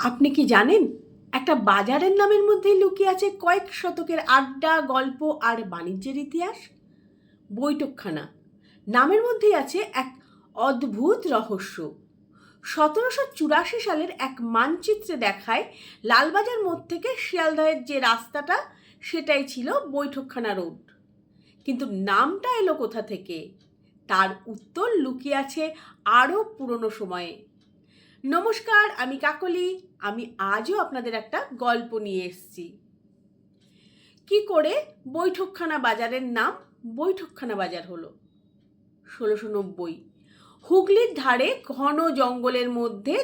আপনি কি জানেন একটা বাজারের নামের মধ্যেই লুকিয়ে আছে কয়েক শতকের আড্ডা, গল্প আর বাণিজ্যের ইতিহাস? বৈঠকখানা নামের মধ্যেই আছে এক অদ্ভুত রহস্য। 1784 সালের এক মানচিত্রে দেখায় লালবাজার মোড় থেকে শিয়ালদহের যে রাস্তাটা, সেটাই ছিল বৈঠকখানা রোড। কিন্তু নামটা এলো কোথা থেকে? তার উত্তর লুকিয়ে আছে আরও পুরনো সময়ে। নমস্কার, আমি কাকলি। আমি আজও আপনাদের একটা গল্প নিয়ে এসেছি। কি করে বৈঠকখানা বাজারের নাম বৈঠকখানা বাজার হলো? 1690 হুগলির ধারে ঘন জঙ্গলের মধ্যে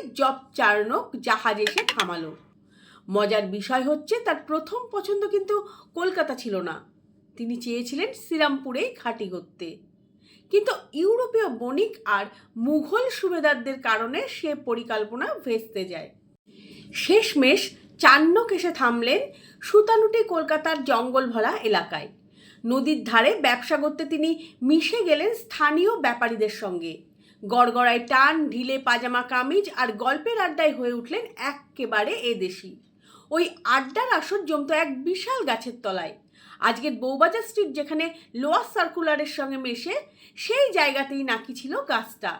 চার্নক জাহাজ এসে থামালো। মজার বিষয় হচ্ছে, তার প্রথম পছন্দ কিন্তু কলকাতা ছিল না। তিনি চেয়েছিলেন শ্রীরামপুরেই ঘাঁটি করতে। কিন্তু ইউরোপীয় বণিক আর মুঘল সুবেদারদের কারণে সে পরিকল্পনা ভেস্তে যায়। শেষমেশ চার্নক এসে থামলেন সুতানুটি কলকাতার জঙ্গল ভরা এলাকায়। নদীর ধারে ব্যবসা করতে তিনি মিশে গেলেন স্থানীয় ব্যাপারীদের সঙ্গে। গড়গড়ায় টান, ঢিলে পাজামা কামিজ আর গল্পের আড্ডায় হয়ে উঠলেন একেবারে এদেশি। ওই আড্ডার আসর জমতো এক বিশাল গাছের তলায়। আজকের বউবাজার স্ট্রিট যেখানে লোয়ার সার্কুলারের সঙ্গে মেশে, সেই জায়গাতেই নাকি ছিল গাছটা।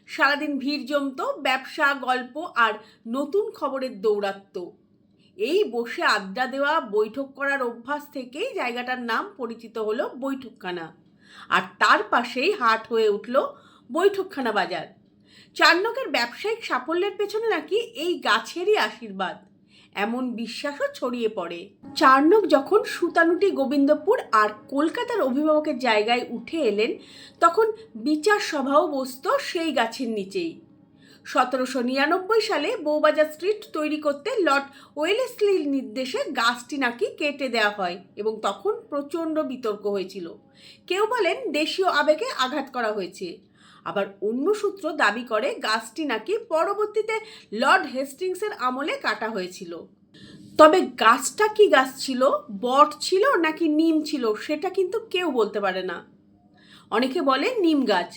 সারাদিন ভিড় জমতো, ব্যবসা, গল্প আর নতুন খবরের দৌরাত্ম্য। এই বসে আড্ডা দেওয়া, বৈঠক করার অভ্যাস থেকেই জায়গাটার নাম পরিচিত হলো বৈঠকখানা। আর তার পাশেই হাট হয়ে উঠল বৈঠকখানা বাজার। চার্নকের ব্যবসায়িক সাফল্যের পেছনে নাকি এই গাছেরই আশীর্বাদ, এমন বিশ্বাসও ছড়িয়ে পড়ে। চার্নক যখন সুতানুটি, গোবিন্দপুর আর কলকাতার অভিভাবকের জায়গায় উঠে এলেন, তখন বিচার সভাও বসত সেই গাছের নিচেই। 1799 সালে বউবাজার স্ট্রিট তৈরি করতে লর্ড ওয়েলেসলির নির্দেশে গাছটি নাকি কেটে দেওয়া হয় এবং তখন প্রচণ্ড বিতর্ক হয়েছিল। কেউ বলেন দেশীয় আবেগে আঘাত করা হয়েছে, আবার অন্য সূত্র দাবি করে গাছটি নাকি পরবর্তীতে লর্ড হেস্টিংসের আমলে কাটা হয়েছিল। তবে গাছটা কি গাছ ছিল, বট ছিল নাকি নিম ছিল, সেটা কিন্তু কেউ বলতে পারে না। অনেকে বলে নিম গাছ।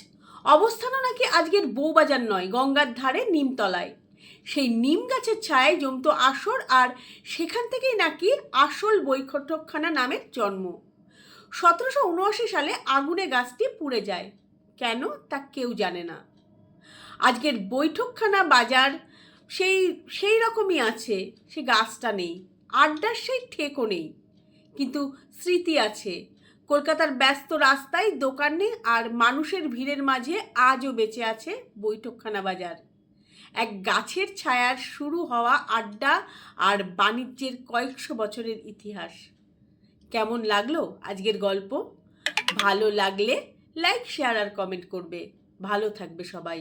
অবস্থানও নাকি আজকের বউবাজার নয়, গঙ্গার ধারে নিমতলায়। সেই নিম গাছের ছায়ায় জমতো আসর, আর সেখান থেকেই নাকি আসল বৈঠকখানা নামের জন্ম। 1779 সালে আগুনে গাছটি পুড়ে যায়। কেন তা কেউ জানে না। আজকের বৈঠকখানা বাজার সেই রকমই আছে, সে গাছটা নেই, আড্ডার সেই ঠেকও নেই, কিন্তু স্মৃতি আছে। কলকাতার ব্যস্ত রাস্তায়, দোকানে আর মানুষের ভিড়ের মাঝে আজও বেঁচে আছে বৈঠকখানা বাজার। এক গাছের ছায়ার শুরু হওয়া আড্ডা আর বাণিজ্যের কয়েকশো বছরের ইতিহাস। কেমন লাগলো আজকের গল্প? ভালো লাগলে লাইক, শেয়ার আর কমেন্ট করবে। ভালো থাকবে সবাই।